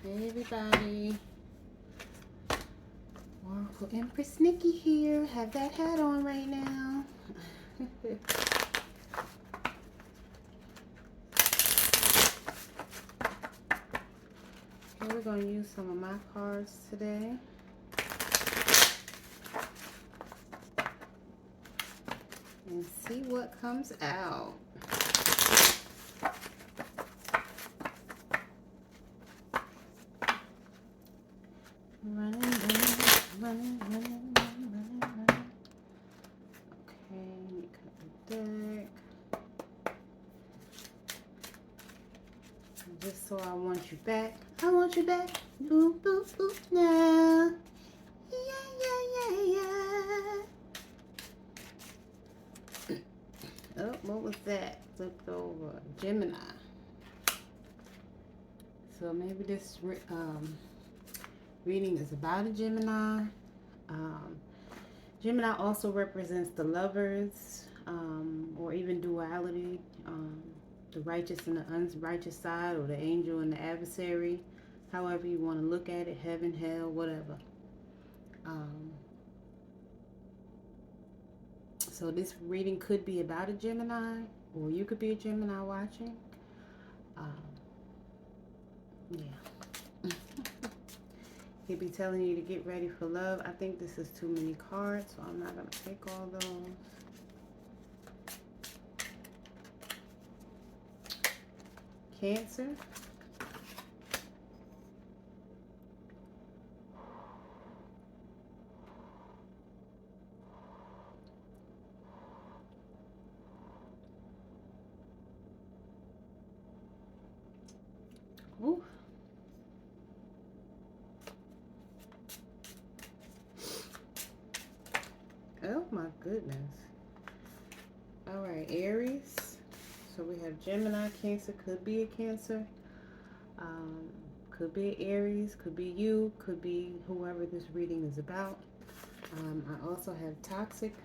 Hey everybody, Oracle Empress Nickie here. Have that hat on right now. Okay, we're going to use some of my cards today. And see what comes out. Running. Okay, let me cut the deck. Just so I want you back. I want you back. Boop, boop, boop now. Yeah. Oh, what was that? Flipped over. Gemini. So maybe this reading is about a Gemini. Gemini also represents the lovers, or even duality, the righteous and the unrighteous side, or the angel and the adversary, however you want to look at it, heaven, hell, whatever. So this reading could be about a Gemini, or you could be a Gemini watching. Yeah. He'd be telling you to get ready for love. I think this is too many cards, so I'm not going to take all those. Cancer. Ooh. Oh my goodness. All right, Aries. So we have Gemini, Cancer, could be a Cancer. Could be Aries, could be you, could be whoever this reading is about. I also have Toxic.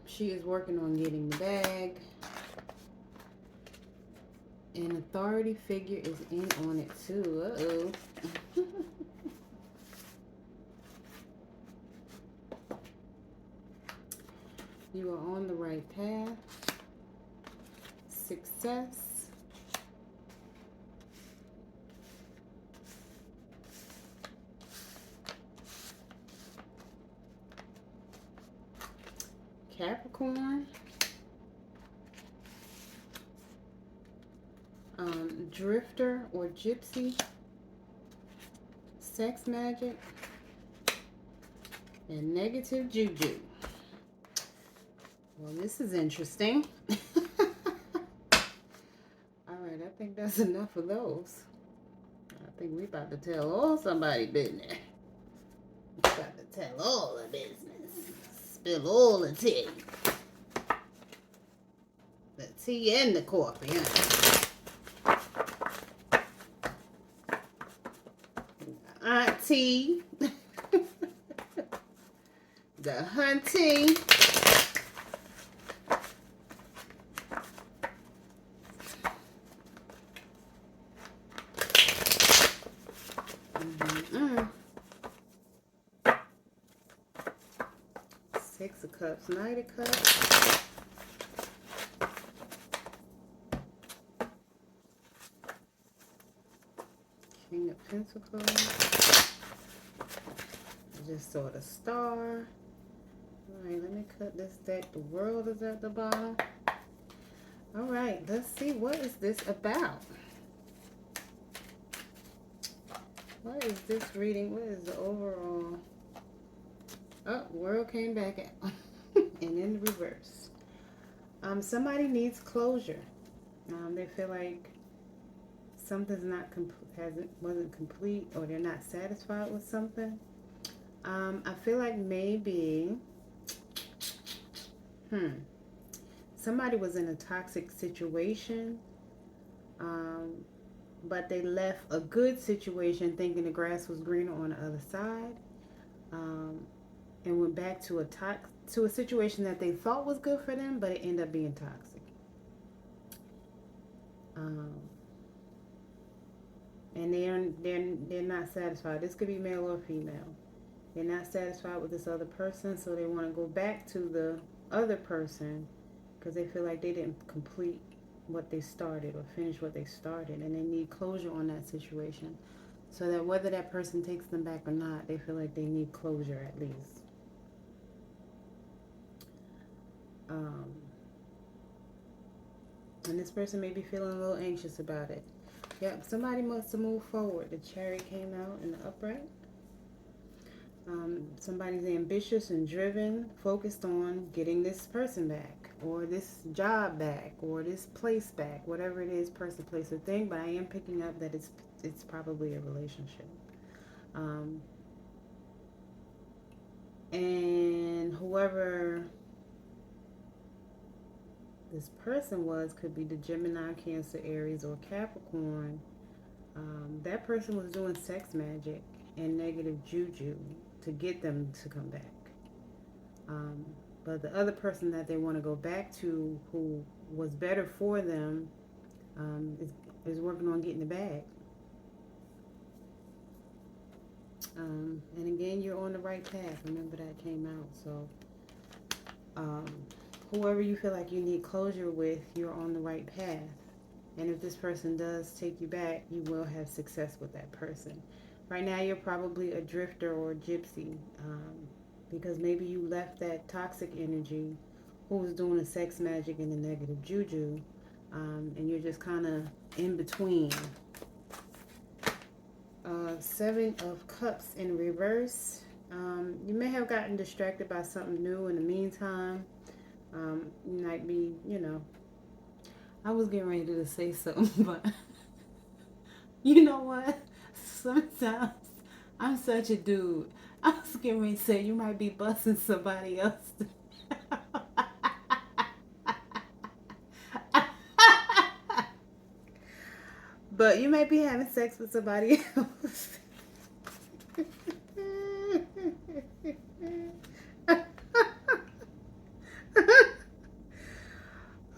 She is working on getting the bag. An authority figure is in on it too. Uh-oh. You are on the right path. Success. Capricorn. Drifter or gypsy. Sex magic. And negative juju. Well, this is interesting. Alright, I think that's enough of those. I think we about to tell all somebody business. We about to tell all the business. Spill all the tea. The tea and the coffee, huh? Auntie. The hunting. Six of Cups, Knight of Cups. King of Pentacles. I just saw the Star. Alright, let me cut this deck. The World is at the bottom. Alright, let's see. What is this about? What is this reading? What is the overall? Oh, World came back out. And in the reverse. Somebody needs closure. They feel like something's not wasn't complete, or they're not satisfied with something. I feel like maybe somebody was in a toxic situation, but they left a good situation thinking the grass was greener on the other side, and went back to a situation that they thought was good for them, but it ended up being toxic. they're not satisfied. This could be male or female. They're not satisfied with this other person, so they want to go back to the other person because they feel like they didn't complete what they started or finish what they started, and they need closure on that situation. So that whether that person takes them back or not, they feel like they need closure at least. Um, and this person may be feeling a little anxious about it. Yep, somebody must have moved forward. The Chariot came out in the upright. Somebody's ambitious and driven, focused on getting this person back, or this job back, or this place back, whatever it is, person, place, or thing. But I am picking up that it's probably a relationship. And whoever this person was could be the Gemini, Cancer, Aries, or Capricorn. That person was doing sex magic and negative juju to get them to come back. But the other person that they want to go back to, who was better for them, is working on getting the bag. And again, you're on the right path. Remember that came out. So whoever you feel like you need closure with, you're on the right path. And if this person does take you back, you will have success with that person. Right now, you're probably a drifter or a gypsy, because maybe you left that toxic energy who was doing the sex magic and the negative juju, and you're just kind of in between. 7 of Cups in reverse. You may have gotten distracted by something new in the meantime. You might be, I was getting ready to say something, but you know what? Sometimes I'm such a dude. I was getting ready to say you might be busting somebody else. But you might be having sex with somebody else.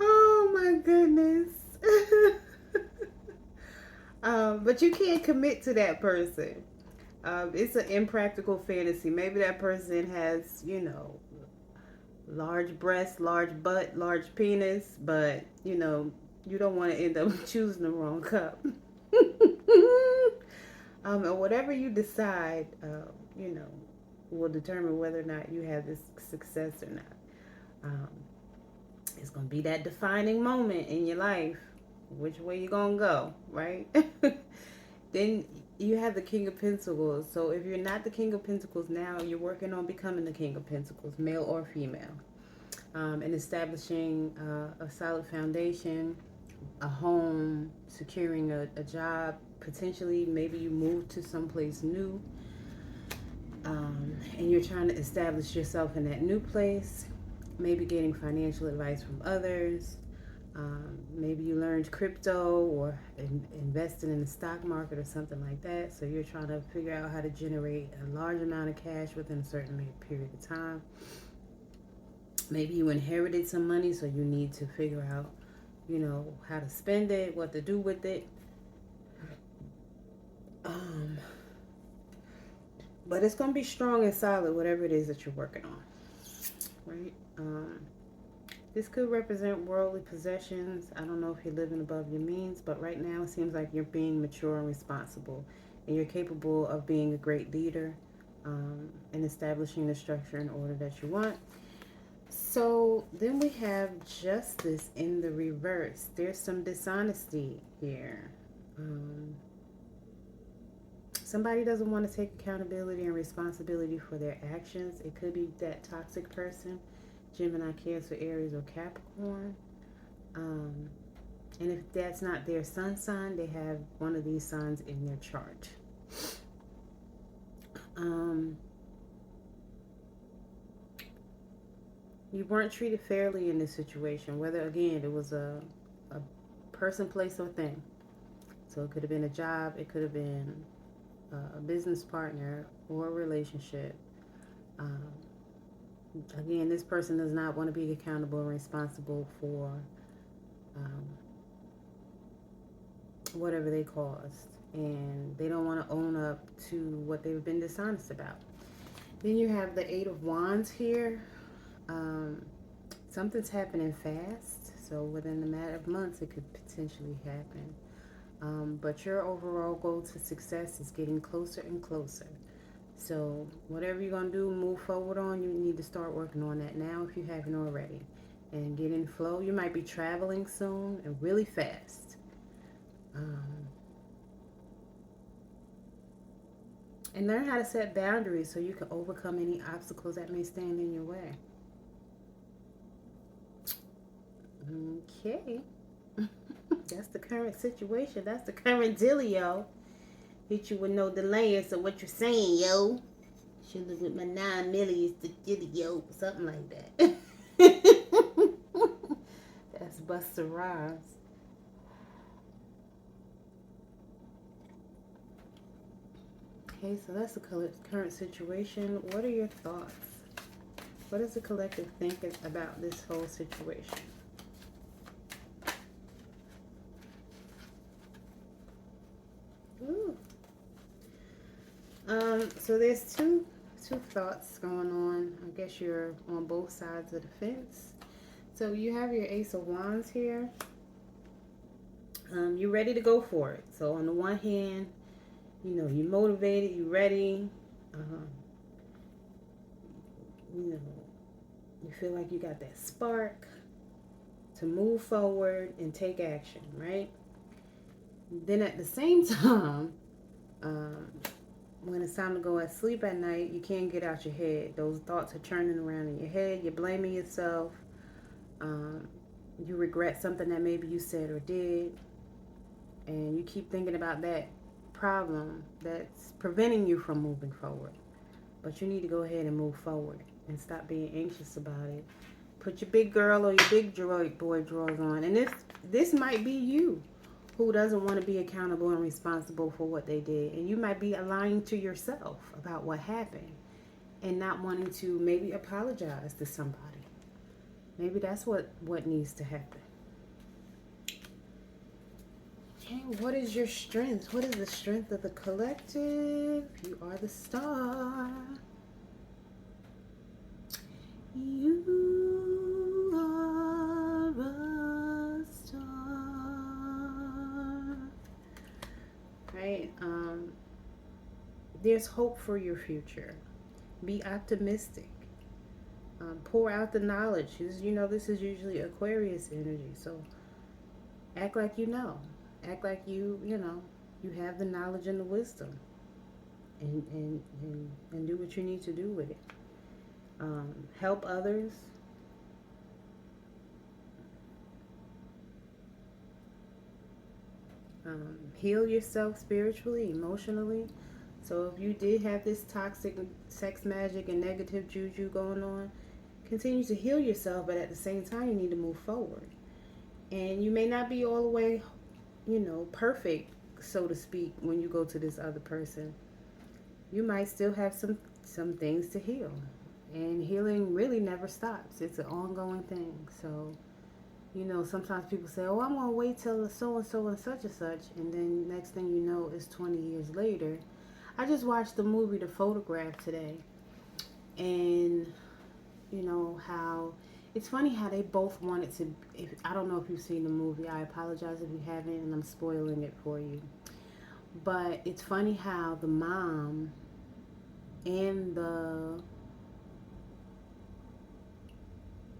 Oh my goodness. But you can't commit to that person. It's an impractical fantasy. Maybe that person has, large breasts, large butt, large penis, but, you don't want to end up choosing the wrong cup. And whatever you decide, will determine whether or not you have this success or not. It's going to be that defining moment in your life. Which way you going to go, right? Then you have the King of Pentacles. So if you're not the King of Pentacles now, you're working on becoming the King of Pentacles, male or female. And establishing a solid foundation, a home, securing a job, potentially maybe you move to someplace new, and you're trying to establish yourself in that new place, maybe getting financial advice from others. Maybe you learned crypto or invested in the stock market or something like that. So you're trying to figure out how to generate a large amount of cash within a certain period of time. Maybe you inherited some money, so you need to figure out, how to spend it, what to do with it. But it's going to be strong and solid, whatever it is that you're working on, right? This could represent worldly possessions. I don't know if you're living above your means, but right now it seems like you're being mature and responsible, and you're capable of being a great leader, and establishing the structure and order that you want. So then we have Justice in the reverse. There's some dishonesty here. Somebody doesn't want to take accountability and responsibility for their actions. It could be that toxic person, Gemini, Cancer, Aries, or Capricorn. And if that's not their sun sign, they have one of these signs in their chart. You weren't treated fairly in this situation, whether, again, it was a person, place, or thing. So it could have been a job, it could have been a business partner, or a relationship. Again, this person does not want to be accountable and responsible for whatever they caused, and they don't want to own up to what they've been dishonest about. Then you have the Eight of Wands here. Um, Something's happening fast, so within a matter of months, it could potentially happen. But your overall goal to success is getting closer and closer. So whatever you're gonna do, move forward on. You need to start working on that now if you haven't already, and get in flow. You might be traveling soon and really fast. Um, and learn how to set boundaries so you can overcome any obstacles that may stand in your way. Okay. That's the current situation. That's the current dealio. Hit you with no delay. So what you're saying, yo? Should live with my 9 million to dealio. Something like that. That's Busta Rhymes. Okay, so that's the current situation. What are your thoughts? What does the collective think about this whole situation? Ooh. So there's two thoughts going on. I guess you're on both sides of the fence. So you have your Ace of Wands here. You're ready to go for it. So on the one hand, you're motivated, you're ready. You know, you feel like you got that spark to move forward and take action, right? Then at the same time, when it's time to go to sleep at night, you can't get out your head. Those thoughts are churning around in your head. You're blaming yourself. You regret something that maybe you said or did. And you keep thinking about that problem that's preventing you from moving forward. But you need to go ahead and move forward and stop being anxious about it. Put your big girl or your big boy drawers on. And this might be you who doesn't want to be accountable and responsible for what they did. And you might be lying to yourself about what happened and not wanting to maybe apologize to somebody. Maybe that's what needs to happen. Okay, what is your strength? What is the strength of the collective? You are the star. You are a star. Right? There's hope for your future. Be optimistic. Pour out the knowledge. This is usually Aquarius energy. So act like you know. Act like you have the knowledge and the wisdom. And do what you need to do with it. Help others. Heal yourself spiritually, emotionally. So if you did have this toxic sex magic and negative juju going on, continue to heal yourself, but at the same time, you need to move forward. And you may not be all the way, perfect, so to speak, when you go to this other person. You might still have some things to heal. And healing really never stops. It's an ongoing thing. So, sometimes people say, oh, I'm going to wait till so-and-so and such and such. And then next thing you know, it's 20 years later. I just watched the movie The Photograph today. And, how it's funny how they both wanted to. I don't know if you've seen the movie. I apologize if you haven't, and I'm spoiling it for you. But it's funny how the mom and the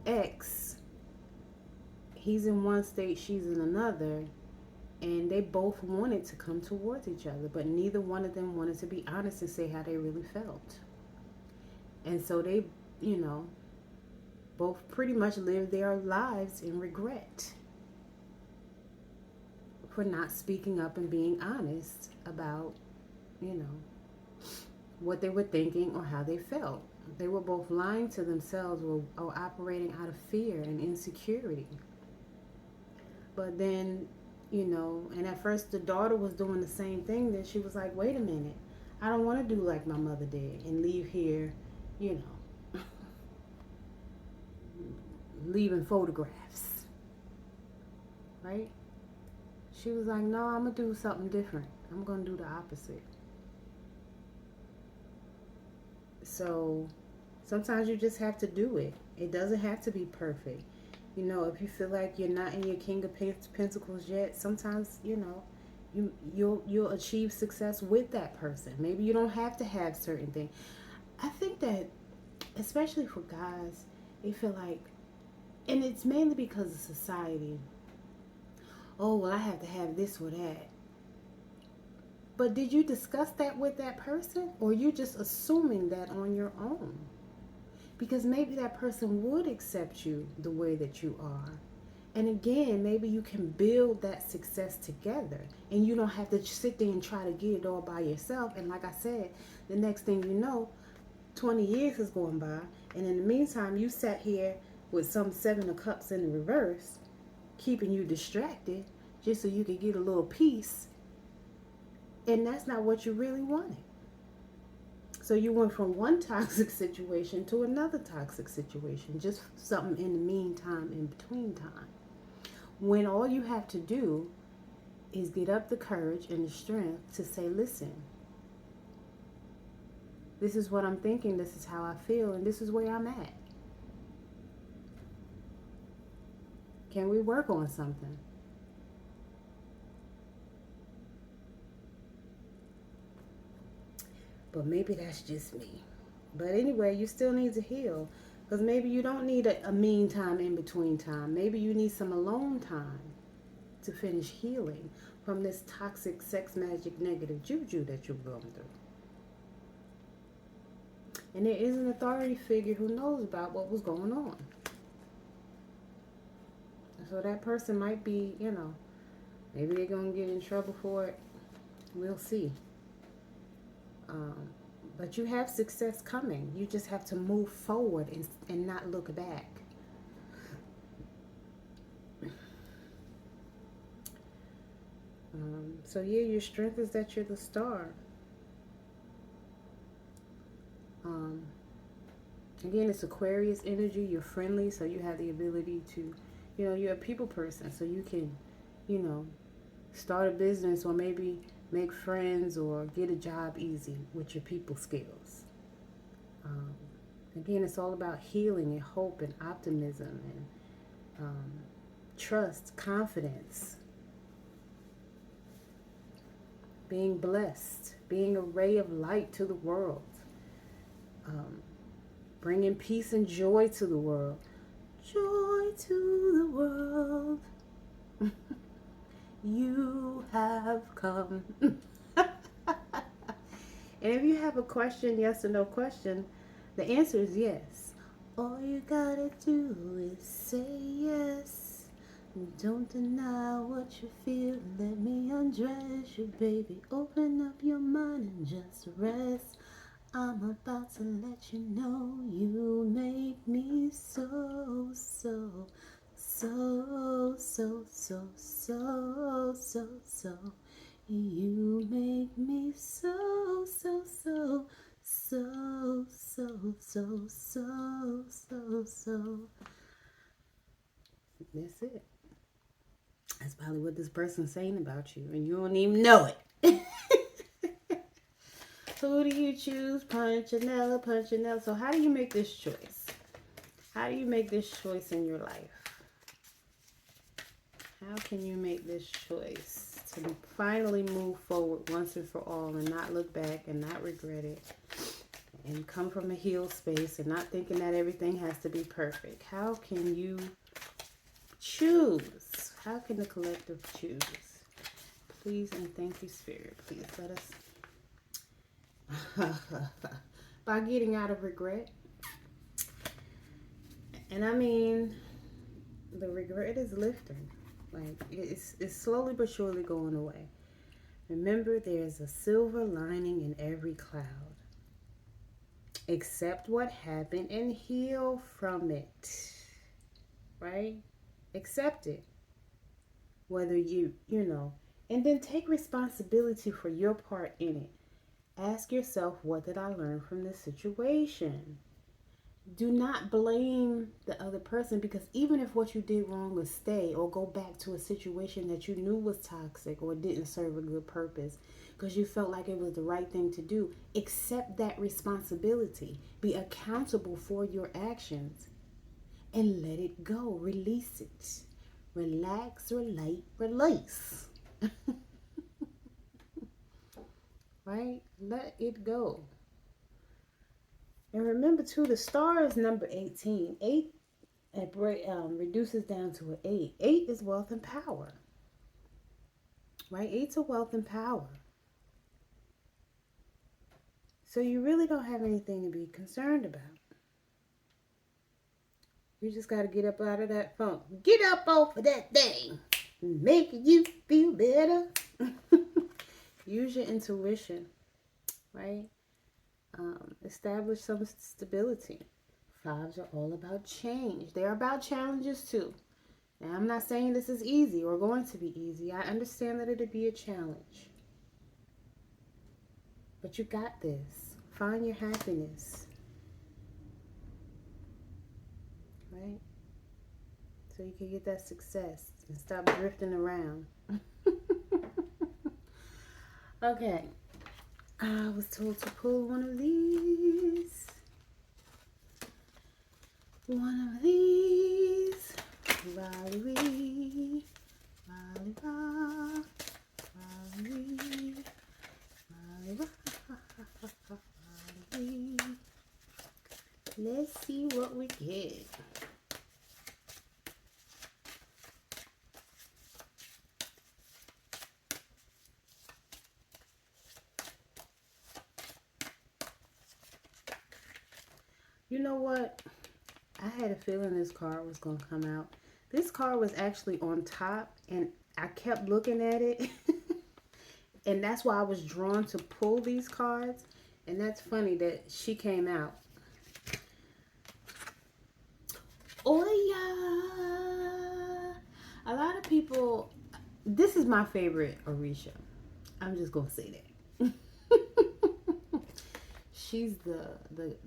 ex, he's in one state, she's in another, and they both wanted to come towards each other, but neither one of them wanted to be honest and say how they really felt. And so they, both pretty much lived their lives in regret for not speaking up and being honest about, what they were thinking or how they felt. They were both lying to themselves or operating out of fear and insecurity. But then, and at first the daughter was doing the same thing. Then she was like, wait a minute. I don't want to do like my mother did and leave here, leaving photographs. Right? She was like, no, I'm going to do something different. I'm going to do the opposite. So sometimes you just have to do it. It doesn't have to be perfect. You know, if you feel like you're not in your King of Pentacles yet, sometimes, you know, you'll achieve success with that person. Maybe you don't have to have certain things. I think that, especially for guys, they feel like, and it's mainly because of society. Oh, well, I have to have this or that. But did you discuss that with that person, or are you just assuming that on your own? Because maybe that person would accept you the way that you are. And again, maybe you can build that success together and you don't have to sit there and try to get it all by yourself. And like I said, the next thing you know, 20 years is going by. And in the meantime, you sat here with some 7 of cups in the reverse, keeping you distracted just so you could get a little peace. And that's not what you really wanted. So you went from one toxic situation to another toxic situation, just something in the meantime, in between time. When all you have to do is get up the courage and the strength to say, listen, this is what I'm thinking, this is how I feel, and this is where I'm at. Can we work on something? But maybe that's just me. But anyway, you still need to heal. Because maybe you don't need a mean time in between time. Maybe you need some alone time to finish healing from this toxic sex magic negative juju that you're going through. And there is an authority figure who knows about what was going on. So that person might be, you know, maybe they're going to get in trouble for it. We'll see. But you have success coming. You just have to move forward and not look back. So yeah, your strength is that you're the star. Again, it's Aquarius energy. You're friendly, so you have the ability to, you know, you're a people person. So you can, you know, start a business or maybe make friends or get a job easy with your people skills. Again, it's all about healing and hope and optimism and trust, confidence, being blessed, being a ray of light to the world, bringing peace and joy to the world. Joy to the world. You have come. And if you have a question, yes or no question, the answer is yes. All you gotta do is say yes. Don't deny what you feel. Let me undress you, baby. Open up your mind and just rest. I'm about to let you know you make me so, so, so, so, so, so, so, so. You make me so, so, so, so, so, so, so, so, so. That's it. That's probably what this person's saying about you, and you don't even know it. Who do you choose? Punchinella, Punchinella. So how do you make this choice? How do you make this choice in your life? How can you make this choice to finally move forward once and for all and not look back and not regret it and come from a healed space and not thinking that everything has to be perfect? How can you choose? How can the collective choose? Please and thank you, Spirit. Please let us. By getting out of regret. And I mean, the regret is lifting. Like, it's slowly but surely going away. Remember, there's a silver lining in every cloud. Accept what happened and heal from it. Right? Accept it. Whether you know, and then take responsibility for your part in it. Ask yourself, what did I learn from this situation? Do not blame the other person, because even if what you did wrong was stay or go back to a situation that you knew was toxic or didn't serve a good purpose because you felt like it was the right thing to do, accept that responsibility. Be accountable for your actions and let it go. Release it. Relax, relate, release. Right? Let it go. And remember too, the star is number 18. 8 reduces down to an 8. 8 is wealth and power. Right? 8's a wealth and power. So you really don't have anything to be concerned about. You just got to get up out of that funk. Get up off of that thing. Making you feel better. Use your intuition. Right? Establish some stability. Fives are all about change. They're about challenges too. Now, I'm not saying this is easy or going to be easy. I understand that it'll be a challenge. But you got this. Find your happiness. Right? So you can get that success and stop drifting around. Okay. I was told to pull one of these. One of these. Raleigh, Raleigh, Raleigh, Raleigh. Let's see what we get. You know what? I had a feeling this card was going to come out. This card was actually on top, and I kept looking at it. And that's why I was drawn to pull these cards. And that's funny that she came out. Oh, yeah. A lot of people, this is my favorite Orisha. I'm just going to say that. She's the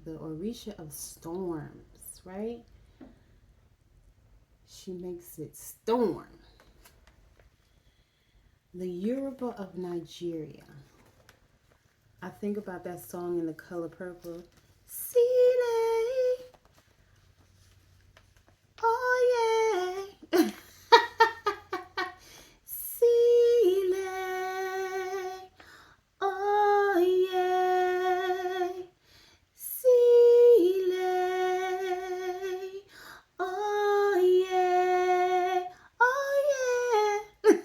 Orisha of storms, right? She makes it storm. The Yoruba of Nigeria. I think about that song in The Color Purple. Sile. Oh yeah. Sile. Oh yeah. Sile. Oh yeah. Oh yeah.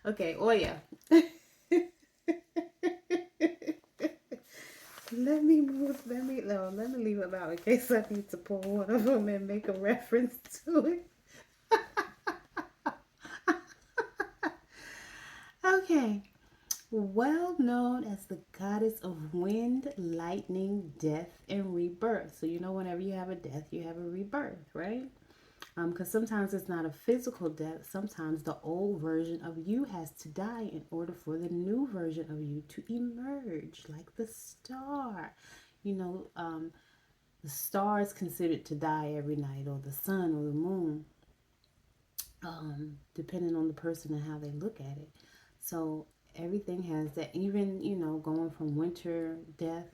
Okay, oh yeah. Let me leave it out in case I need to pull one of them and make a reference to it. Okay. Well known as the goddess of wind, lightning, death, and rebirth. So you know whenever you have a death, you have a rebirth, right? Because sometimes it's not a physical death. Sometimes the old version of you has to die in order for the new version of you to emerge, like the star. You know, the star is considered to die every night, or the sun or the moon, depending on the person and how they look at it. So everything has that, even, you know, going from winter death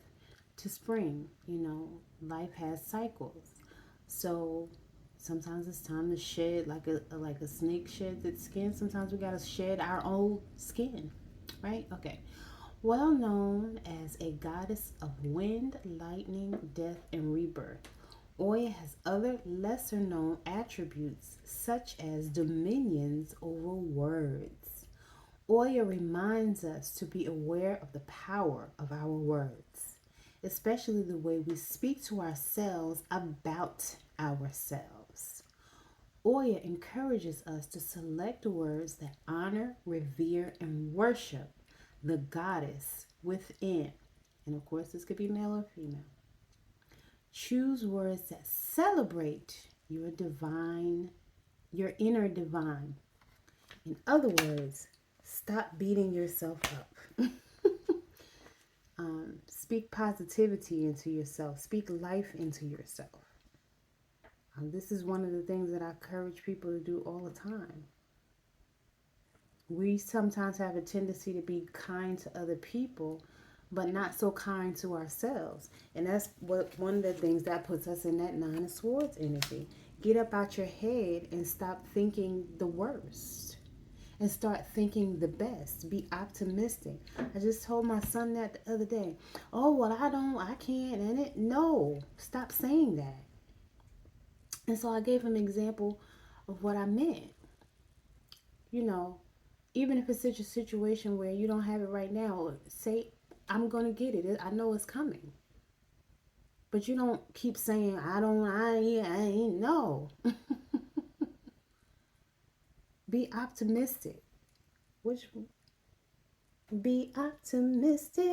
to spring, you know, life has cycles. So sometimes it's time to shed, like a snake sheds its skin. Sometimes we gotta shed our old skin, right? Okay. Well known as a goddess of wind, lightning, death, and rebirth, Oya has other lesser known attributes such as dominions over words. Oya reminds us to be aware of the power of our words, especially the way we speak to ourselves about ourselves. Oya encourages us to select words that honor, revere, and worship the goddess within. And of course, this could be male or female. Choose words that celebrate your divine, your inner divine. In other words, stop beating yourself up. Speak positivity into yourself. Speak life into yourself. This is one of the things that I encourage people to do all the time. We sometimes have a tendency to be kind to other people, but not so kind to ourselves. And that's one of the things that puts us in that Nine of Swords energy. Get up out your head and stop thinking the worst. And start thinking the best. Be optimistic. I just told my son that the other day. Oh, well, I can't. And no, stop saying that. And so I gave him an example of what I meant. You know, even if it's such a situation where you don't have it right now, say, I'm going to get it. I know it's coming. But you don't keep saying, I ain't. No. Be optimistic. Be optimistic.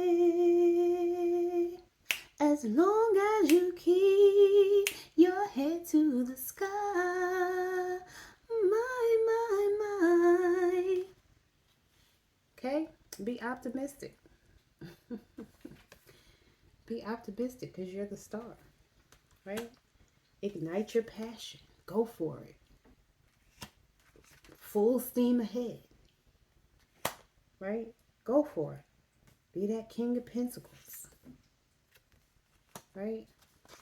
As long as you keep your head to the sky. My. Okay? Be optimistic. Be optimistic because you're the star. Right? Ignite your passion. Go for it. Full steam ahead. Right? Go for it. Be that King of Pentacles. Right?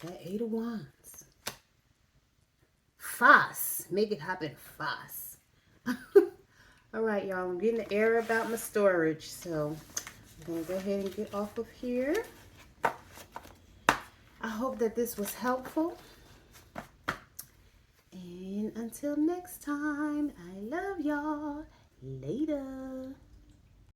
That Eight of Wands. Fast. Make it happen fast. All right, y'all. I'm getting the air about my storage. So I'm going to go ahead and get off of here. I hope that this was helpful. And until next time, I love y'all. Later.